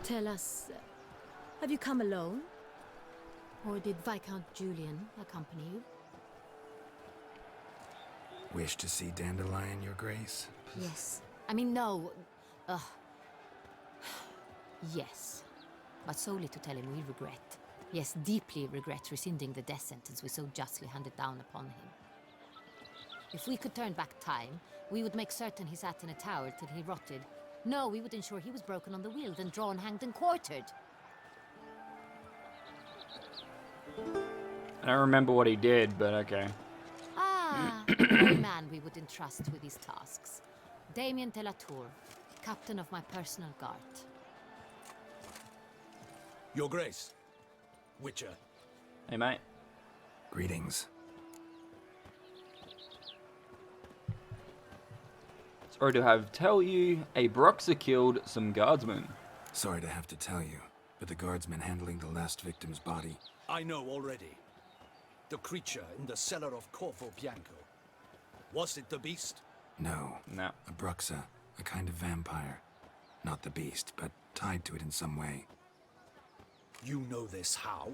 Tell us, have you come alone? Or did Viscount Julian accompany you? Wish to see Dandelion, Your Grace? Yes. I mean, no. Yes. But solely to tell him we regret. Yes, deeply regret rescinding the death sentence we so justly handed down upon him. If we could turn back time, we would make certain he sat in a tower till he rotted. No, we would ensure he was broken on the wheel, then drawn, hanged, and quartered. I don't remember what he did, but okay. Ah, the very man we would entrust with these tasks. Damien de la Tour, captain of my personal guard. Your Grace. Witcher. Hey, mate. Greetings. Sorry to have tell you, a Broxer killed some guardsmen. Sorry to have to tell you, but the guardsman handling the last victim's body. I know already. The creature in the cellar of Corvo Bianco. Was it the beast? No. No. A Bruxa, a kind of vampire. Not the beast, but tied to it in some way. You know this how?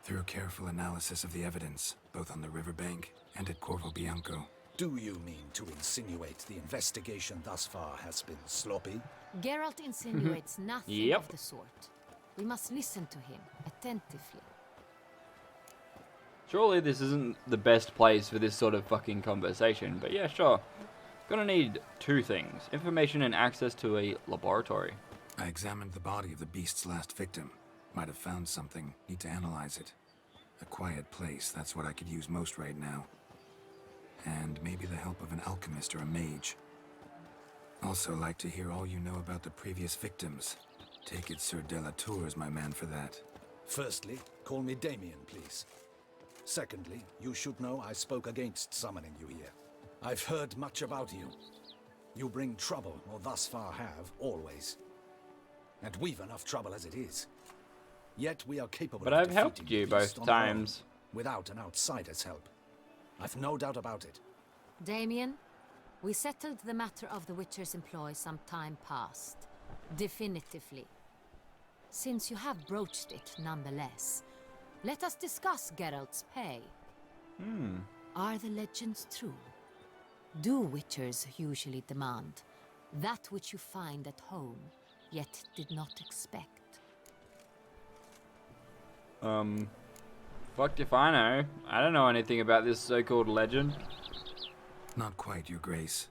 Through careful analysis of the evidence, both on the riverbank and at Corvo Bianco. Do you mean to insinuate the investigation thus far has been sloppy? Geralt insinuates nothing Yep. of the sort. We must listen to him attentively. Surely this isn't the best place for this sort of fucking conversation, but yeah, sure. Gonna need two things. Information and access to a laboratory. I examined the body of the beast's last victim. Might have found something. Need to analyze it. A quiet place, that's what I could use most right now. And maybe the help of an alchemist or a mage. Also like to hear all you know about the previous victims. Take it Sir de la Tour is my man for that. Firstly, call me Damien, please. Secondly, you should know I spoke against summoning you here. I've heard much about you. You bring trouble, or thus far have, always. And we've enough trouble as it is. Yet we are capable But of I've helped defeating you the beast both on our own, times. without an outsider's help. I've no doubt about it. Damien, we settled the matter of the Witcher's employ some time past. Definitively. Since you have broached it nonetheless, let us discuss Geralt's pay. Are the legends true? Do Witchers usually demand that which you find at home, yet did not expect? Fucked if I know. I don't know anything about this so-called legend. Not quite, Your Grace.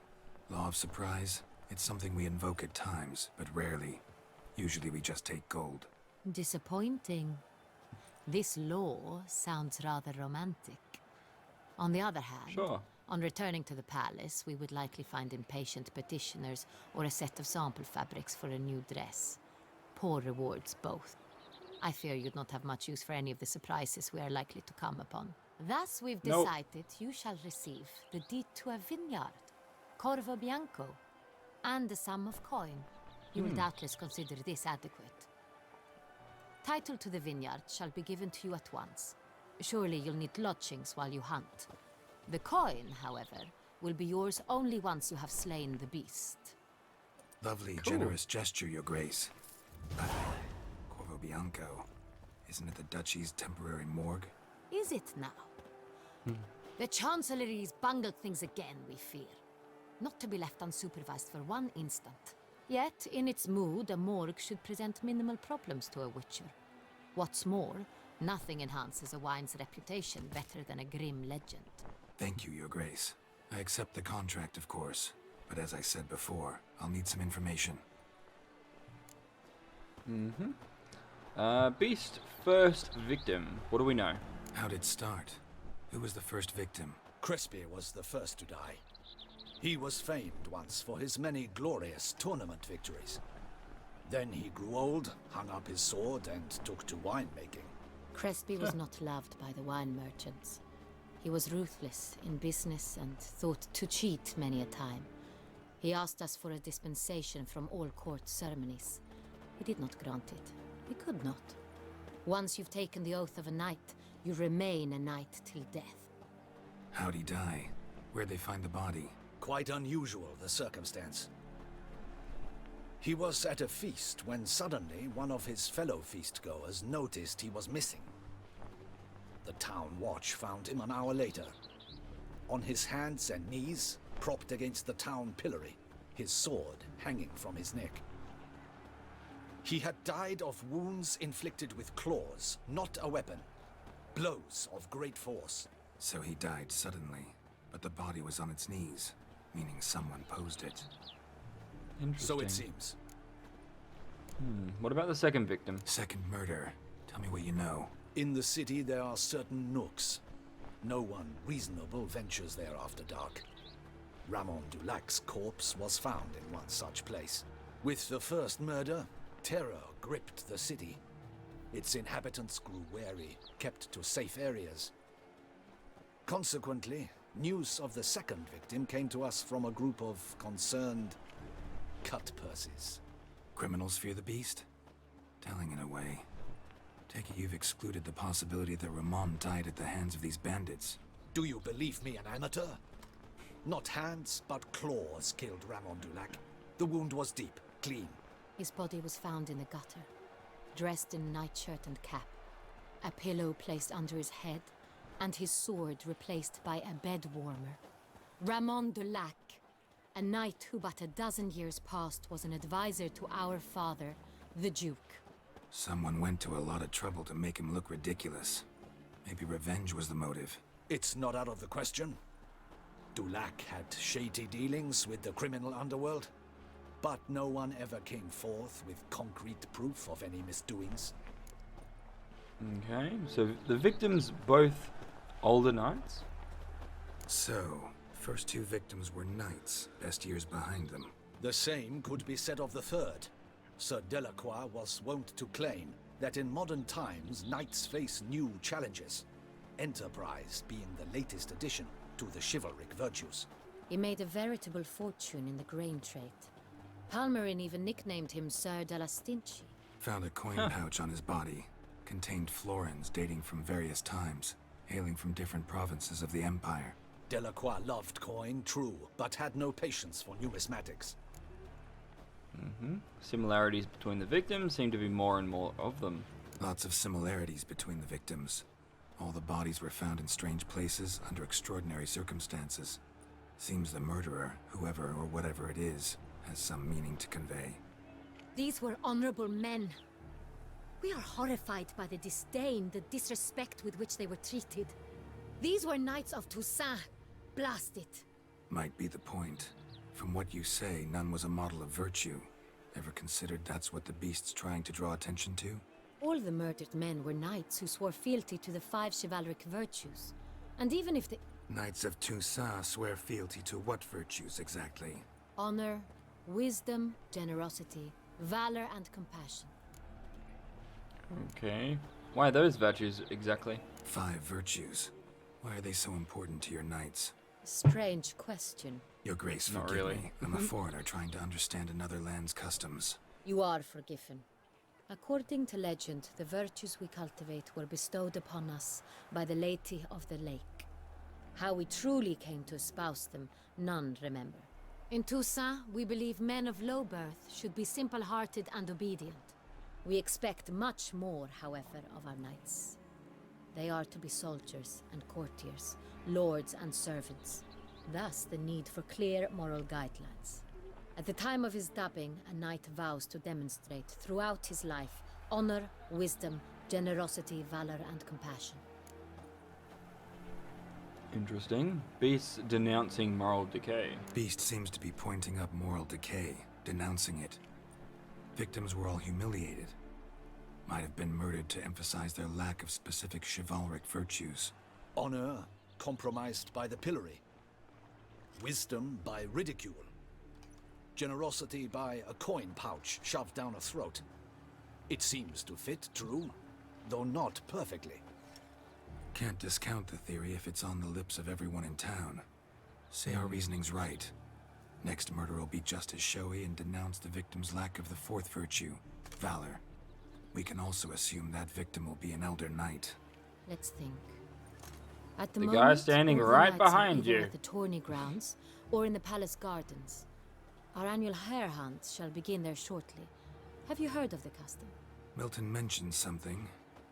Law of surprise, it's something we invoke at times, but rarely. Usually we just take gold. Disappointing. This law sounds rather romantic. On the other hand, Sure. on returning to the palace, we would likely find impatient petitioners or a set of sample fabrics for a new dress. Poor rewards both. I fear you'd not have much use for any of the surprises we are likely to come upon. Thus, we've Nope. decided you shall receive the deed to a vineyard, Corvo Bianco, and a sum of coin. You will doubtless consider this adequate. Title to the vineyard shall be given to you at once. Surely you'll need lodgings while you hunt. The coin, however, will be yours only once you have slain the beast. Lovely, generous gesture, Your Grace. Corvo Bianco. Isn't it the Duchy's temporary morgue? Is it now? The Chancellery's bungled things again, we fear. Not to be left unsupervised for one instant. Yet, in its mood, a morgue should present minimal problems to a Witcher. What's more, nothing enhances a wine's reputation better than a grim legend. Thank you, Your Grace. I accept the contract, of course. But as I said before, I'll need some information. Beast first victim. What do we know? How'd it start? Who was the first victim? Crespy was the first to die. He was famed once for his many glorious tournament victories. Then he grew old, hung up his sword, and took to winemaking. Crespy was not loved by the wine merchants. He was ruthless in business and thought to cheat many a time. He asked us for a dispensation from all court ceremonies. We did not grant it. We could not. Once you've taken the oath of a knight, you remain a knight till death. How'd he die? Where'd they find the body? Quite unusual, the circumstance. He was at a feast when suddenly one of his fellow feastgoers noticed he was missing. The town watch found him an hour later, on his hands and knees, propped against the town pillory, his sword hanging from his neck. He had died of wounds inflicted with claws, not a weapon. Blows of great force. So he died suddenly, but the body was on its knees, meaning someone posed it. Interesting. So it seems. What about the second victim? Second murder. Tell me what you know. In the city there are certain nooks. No one reasonable ventures there after dark. Ramon Dulac's corpse was found in one such place. With the first murder, terror gripped the city. Its inhabitants grew wary, kept to safe areas. Consequently, news of the second victim came to us from a group of concerned cut purses. Criminals fear the beast? Telling in a way. Take it you've excluded the possibility that Ramon died at the hands of these bandits. Do you believe me an amateur? Not hands, but claws killed Ramon Dulac. The wound was deep, clean. His body was found in the gutter, dressed in nightshirt and cap, a pillow placed under his head, and his sword replaced by a bed warmer. Ramon Dulac, a knight who but a dozen years past was an advisor to our father, the Duke. Someone went to a lot of trouble to make him look ridiculous. Maybe revenge was the motive. It's not out of the question. Dulac had shady dealings with the criminal underworld, but no one ever came forth with concrete proof of any misdoings. Okay, so the victims both older knights? So, first two victims were knights, best years behind them. The same could be said of the third. Sir Delacroix was wont to claim that in modern times knights face new challenges, enterprise being the latest addition to the chivalric virtues. He made a veritable fortune in the grain trade. Palmerin even nicknamed him Sir de la Stinchi. Found a coin pouch on his body. Contained florins dating from various times, hailing from different provinces of the Empire. Delacroix loved coin, true, but had no patience for numismatics. Similarities between the victims seem to be more and more of them. Lots of similarities between the victims. All the bodies were found in strange places under extraordinary circumstances. Seems the murderer, whoever or whatever it is, has some meaning to convey. These were honorable men. We are horrified by the disdain, the disrespect with which they were treated. These were knights of Toussaint. Blast it. Might be the point. From what you say, none was a model of virtue. Ever considered that's what the beast's trying to draw attention to? All the murdered men were knights who swore fealty to the 5 chivalric virtues. And even if the Knights of Toussaint swear fealty to what virtues exactly? honor, wisdom, generosity, valor, and compassion. Okay. Why those virtues exactly? 5 virtues. Why are they so important to your knights? Strange question. Your Grace, Not forgive really. me. I'm a foreigner trying to understand another land's customs. You are forgiven. According to legend, the virtues we cultivate were bestowed upon us by the Lady of the Lake. How we truly came to espouse them, none remember. In Toussaint, we believe men of low birth should be simple-hearted and obedient. We expect much more, however, of our knights. They are to be soldiers and courtiers, lords and servants. Thus, the need for clear moral guidelines. At the time of his dubbing, a knight vows to demonstrate throughout his life honor, wisdom, generosity, valor, and compassion. Interesting. Beasts denouncing moral decay. Beast seems to be pointing up moral decay, denouncing it. Victims were all humiliated. Might have been murdered to emphasize their lack of specific chivalric virtues. Honor compromised by the pillory. Wisdom by ridicule. Generosity by a coin pouch shoved down a throat. It seems to fit, true, though not perfectly. Can't discount the theory if it's on the lips of everyone in town. Say our reasoning's right. Next murder will be just as showy and denounce the victim's lack of the 4th virtue, valor. We can also assume that victim will be an elder knight. Let's think. At the The guy moment, standing all the right knights are behind either you. at the tourney grounds or in the palace gardens. Our annual hare hunt shall begin there shortly. Have you heard of the custom? Milton mentioned something.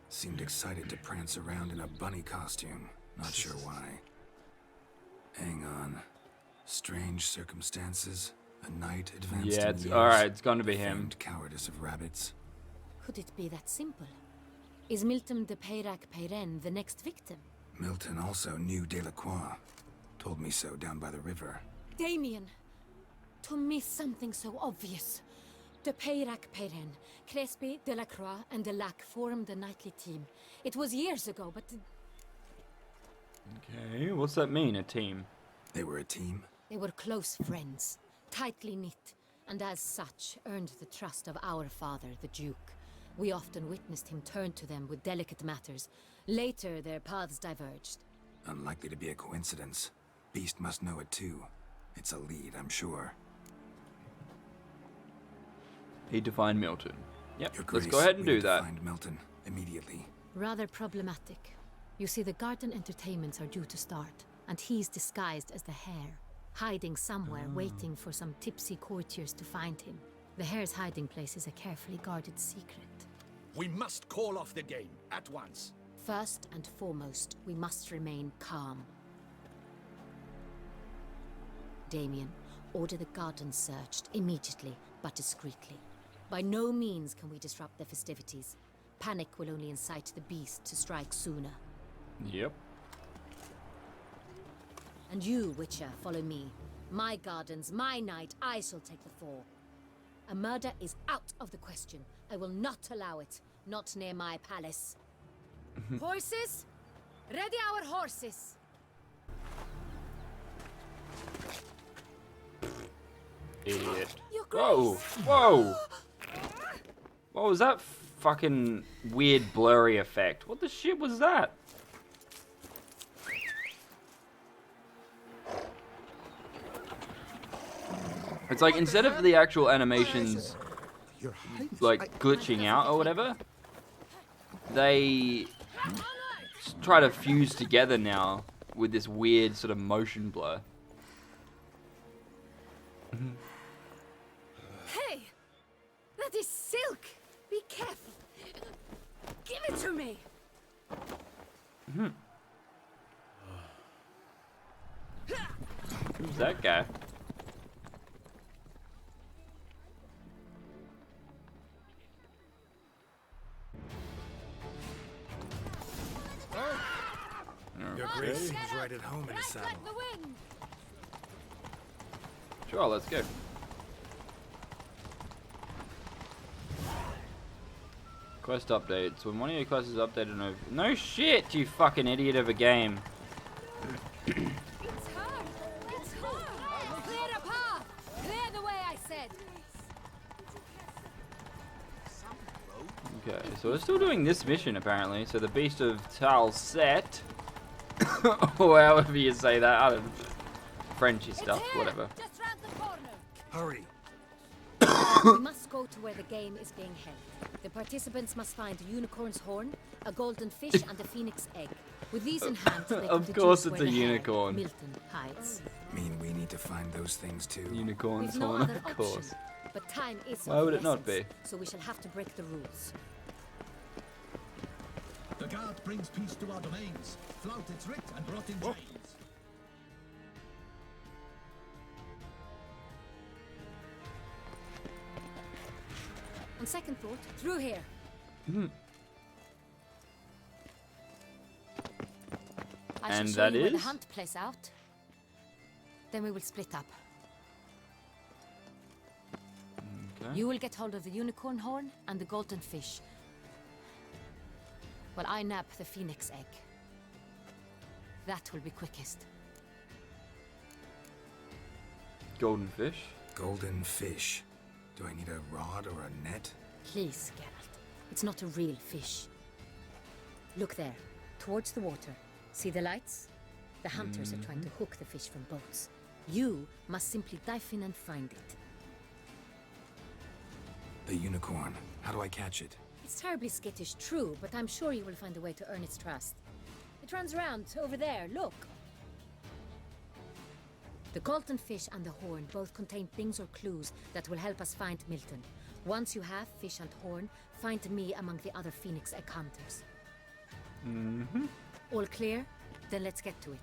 Seemed excited to prance around in a bunny costume. Not sure why. Hang on. Strange circumstances. A knight advanced Yeah, in it's years. alright, it's gonna be the him. famed cowardice of rabbits. Could it be that simple? Is Milton de Peyrac-Peyren the next victim? Milton also knew Delacroix. Told me so down by the river. Damien! To miss something so obvious. De Peyrac-Peyren, Crespi, Delacroix, and Delac formed a knightly team. It was years ago, but Okay, what's that mean, a team? They were a team? they were close friends, tightly knit, and as such earned the trust of our father, the Duke. We often witnessed him turn to them with delicate matters. Later, their paths diverged. Unlikely to be a coincidence. Beast must know it too. It's a lead, I'm sure. Need to find Milton. Yep, Your let's Grace, go ahead and we do need to that. Find Milton immediately. Rather problematic. You see, the garden entertainments are due to start, and he's disguised as the hare, hiding somewhere, waiting for some tipsy courtiers to find him. The hare's hiding place is a carefully guarded secret. We must call off the game at once. First and foremost, we must remain calm. Damien, order the garden searched immediately, but discreetly. By no means can we disrupt the festivities. Panic will only incite the beast to strike sooner. Yep. And you, Witcher, follow me. My gardens, my night, I shall take the fall. A murder is out of the question. I will not allow it. Not near my palace. Horses? Ready our horses! Idiot. Your Whoa! Grace! Whoa! What was that fucking weird blurry effect? What the shit was that? It's like instead of the actual animations Your Highness, like glitching out or whatever, they try to fuse together now with this weird sort of motion blur. Hey! That is silk! Be careful! Give it to me! Who's that guy? Your Grace seems right at home in a saddle. the wind! Sure, let's go. Quest updates. When one of your quests is updated over... No shit, you fucking idiot of a game. It's her! It's her! Clear a path! Clear the way, I said! Okay, so we're still doing this mission apparently. So the Beast of Toussaint, or however you say that, I don't know. Frenchy stuff, It's here, whatever. Just round the corner! Hurry! We must go to where the game is being held. The participants must find a unicorn's horn, a golden fish, and a phoenix egg. With these in hand, they can Of deduce course where it's a the hare, unicorn. Milton, hides. Mean we need to find those things too. Unicorn's We've no horn, other of option, course. but time is Why of would the it not essence, be? So we shall have to break the rules. The guard brings peace to our domains. Flout its writ and brought in chains. On second thought, through here. I shall And show that you where the is? hunt plays out. Then we will split up. Okay. You will get hold of the unicorn horn and the golden fish, while I nab the phoenix egg. That will be quickest. Golden fish. Golden fish. Do I need a rod or a net? Please, Geralt. It's not a real fish. Look there, towards the water. See the lights? The hunters are trying to hook the fish from boats. You must simply dive in and find it. The unicorn. How do I catch it? It's terribly skittish, true, but I'm sure you will find a way to earn its trust. It runs around over there, look. The Colton fish and the horn both contain things or clues that will help us find Milton. Once you have fish and horn, find me among the other Phoenix encounters. All clear? Then let's get to it.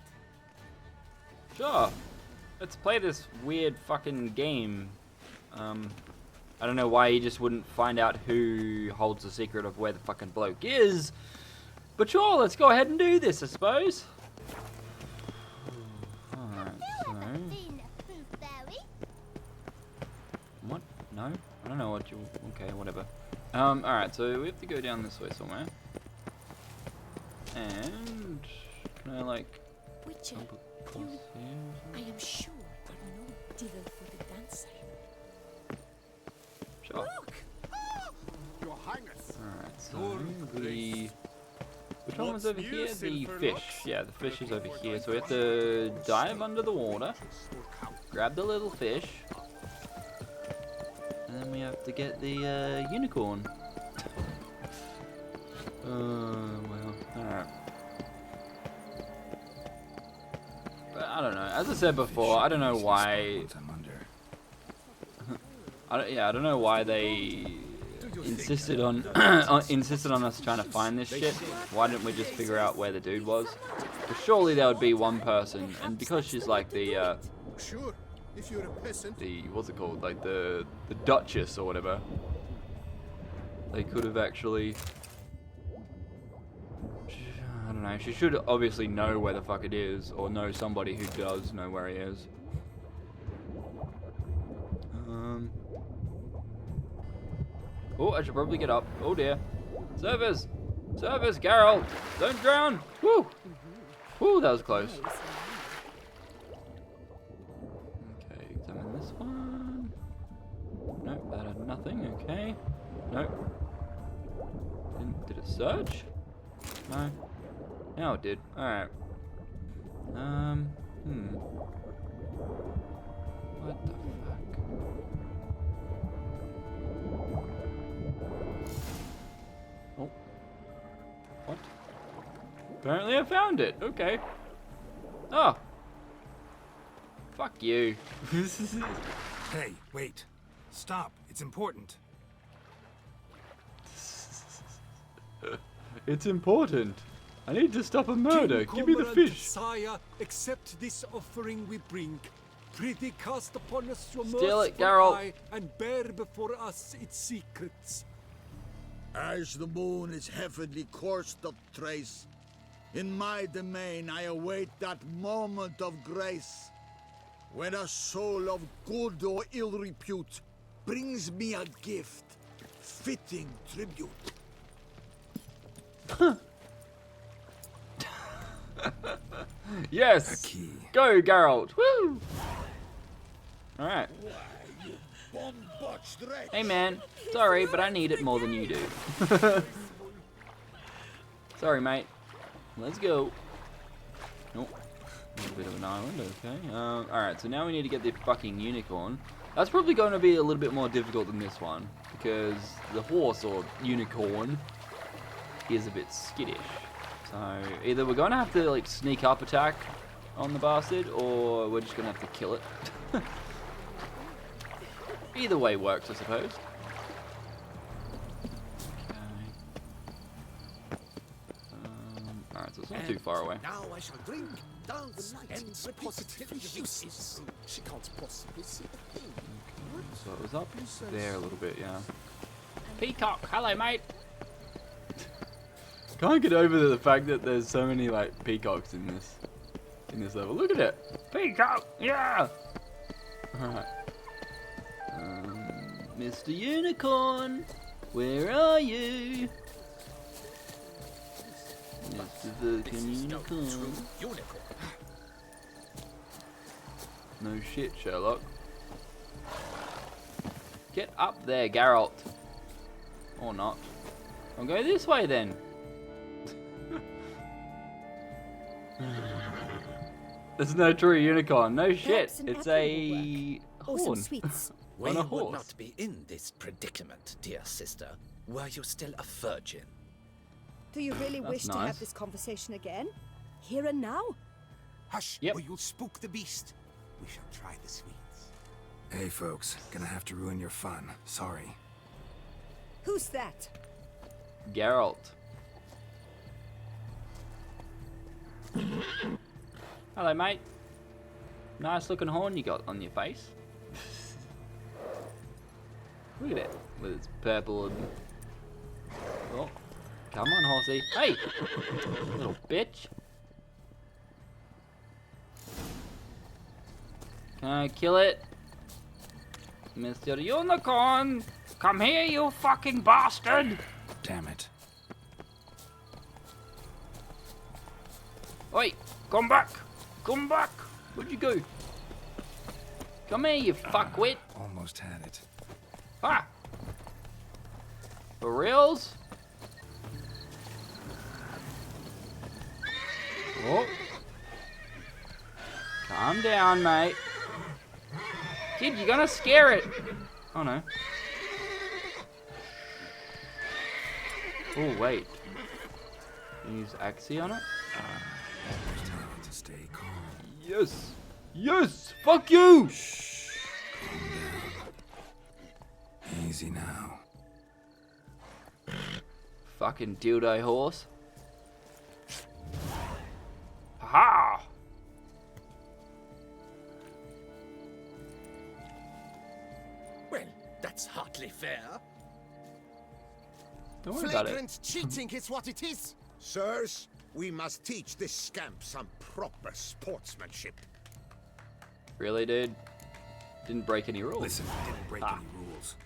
Sure. Let's play this weird fucking game. I don't know why he just wouldn't find out who holds the secret of where the fucking bloke is. But sure, let's go ahead and do this, I suppose. Alright, so... What? No? I don't know what you... Okay, whatever. Alright, so we have to go down this way somewhere. And... Can I, like... Witcher, across here? I am sure there are no devil for the dancer. Sure. Your Highness. Alright, so the... Which one was over here? The fish. Yeah, the fish is over here. So we have to dive under the water, grab the little fish, and then we have to get the unicorn. Well, alright. But I don't know. As I said before, I don't know why... I don't know why they insisted on insisted on us trying to find this shit. Why didn't we just figure out where the dude was? But surely there would be one person, and because she's like the Sure, if you're a peasant. what's it called, like the Duchess or whatever, they could have actually. I don't know. She should obviously know where the fuck it is, or know somebody who does know where he is. Oh, I should probably get up. Oh dear. Service! Service, Geralt! Don't drown! Woo! Woo, that was close. Okay, examine this one. Nope, that had nothing. Okay. Nope. Did it surge? No. Now it did. Alright. What the fuck? Oh. What? Apparently I found it. Okay. Oh. Fuck you. Hey, wait. Stop. It's important. It's important. I need to stop a murder. Give me the fish. Sire, accept this offering we bring. Prithee cast upon us your Steal it, merciful Geralt. eye and bear before us its secrets. As the moon is heavily coursed of trace, in my domain I await that moment of grace, when a soul of good or ill repute brings me a gift, fitting tribute. Yes. A key. Go, Geralt. Woo. All right. Hey, man. Sorry, but I need it more than you do. Sorry, mate. Let's go. Nope. A little bit of an island. Okay. All right. So now we need to get the fucking unicorn. That's probably going to be a little bit more difficult than this one because the horse or unicorn is a bit skittish. So either we're going to have to like sneak up attack on the bastard, or we're just going to have to kill it. Either way works, I suppose. Okay. Alright, so it's not too far away. Now I shall drink, dance, and positive uses. She can't possibly see a thing. So it was up there a little bit, yeah. Peacock, hello, mate. Can't get over the fact that there's so many like peacocks in this level. Look at it, peacock, yeah. All right, Mr. Unicorn, where are you? Mr. Fucking Unicorn. No shit, Sherlock. Get up there, Geralt. Or not. I'll go this way then. There's no true unicorn. No shit. It's a Or some horn. sweets. We On a would horse. not be in this predicament, dear sister, were you still a virgin. Do you really That's wish to nice. have this conversation again? Here and now? Hush, Yep. or you'll spook the beast. We shall try the sweets. Hey folks, gonna have to ruin your fun. Sorry. Who's that? Geralt. Hello, mate. Nice looking horn you got on your face. Look at it, with its purple and... Oh, come on, horsey. Hey! Little bitch. Can I kill it? Mr. Unicorn! Come here, you fucking bastard! Damn it. Oi! Come back! Come back! Where'd you go? Come here, you fuckwit! Almost had it. Ah! For reals? Oh. Calm down, mate. Kid, you're gonna scare it. Oh no. Oh wait. Use Axie on it? There's time to stay calm. Yes! Yes! Fuck you! Calm down. Easy now. Fucking dildo horse. Ha! Well, that's hardly fair. Don't worry about it. Flagrant cheating is what it is. Sirs, we must teach this scamp some proper sportsmanship. Really, dude? Didn't break any rules. Listen, I didn't break any rules.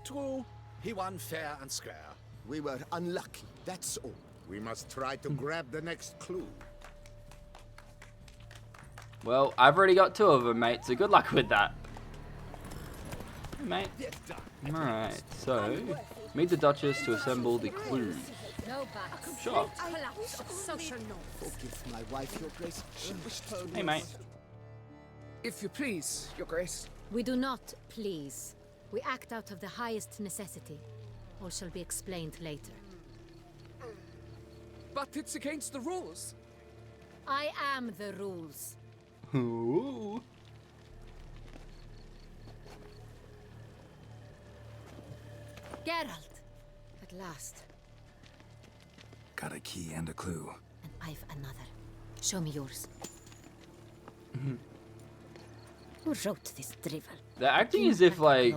True, he won fair and square. We were unlucky, that's all. We must try to grab the next clue. Well, I've already got 2 of them, mate, so good luck with that. Hey, mate. Alright, so, meet the Duchess to assemble the clues. No bats. Sure. Social norms. Forgive my wife, Your Grace. She wished Hey, mate. If you please, Your Grace. We do not please. We act out of the highest necessity. All shall be explained later. But it's against the rules. I am the rules. Ooh. Geralt! At last. Got a key and a clue. And I've another. Show me yours. Who wrote this drivel? They're acting as if, like,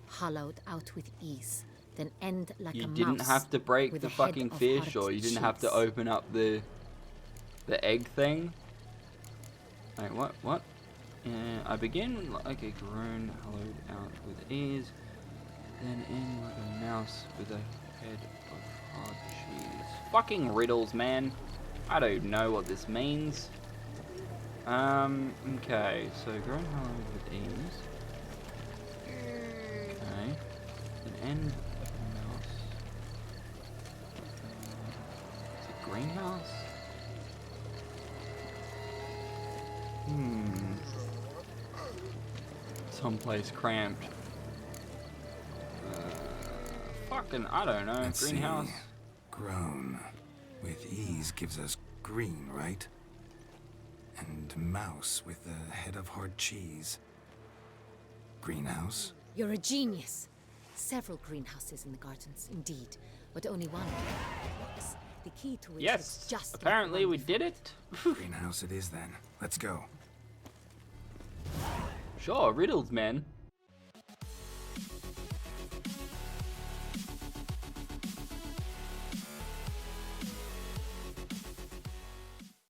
Hollowed out with ease, then end like you a didn't mouse have to break with the a head fucking of fish, hard or you didn't have to cheese. open up the egg thing. Wait, what? I begin like a groan, hollowed out with ease, then end like a mouse with a head of hard cheese. Fucking riddles, man. I don't know what this means. Okay, so grown hollowed with ease. Okay. An end of a mouse. Is it greenhouse? Someplace cramped. Fucking, I don't know. Let's Greenhouse. see. Grown with ease gives us green, right? And mouse with the head of hard cheese. Greenhouse? You're a genius. Several greenhouses in the gardens, indeed, but only one. The key to which Yes, looks just like the apparently one we before did it. Greenhouse it is then. Let's go. Sure, riddles, man.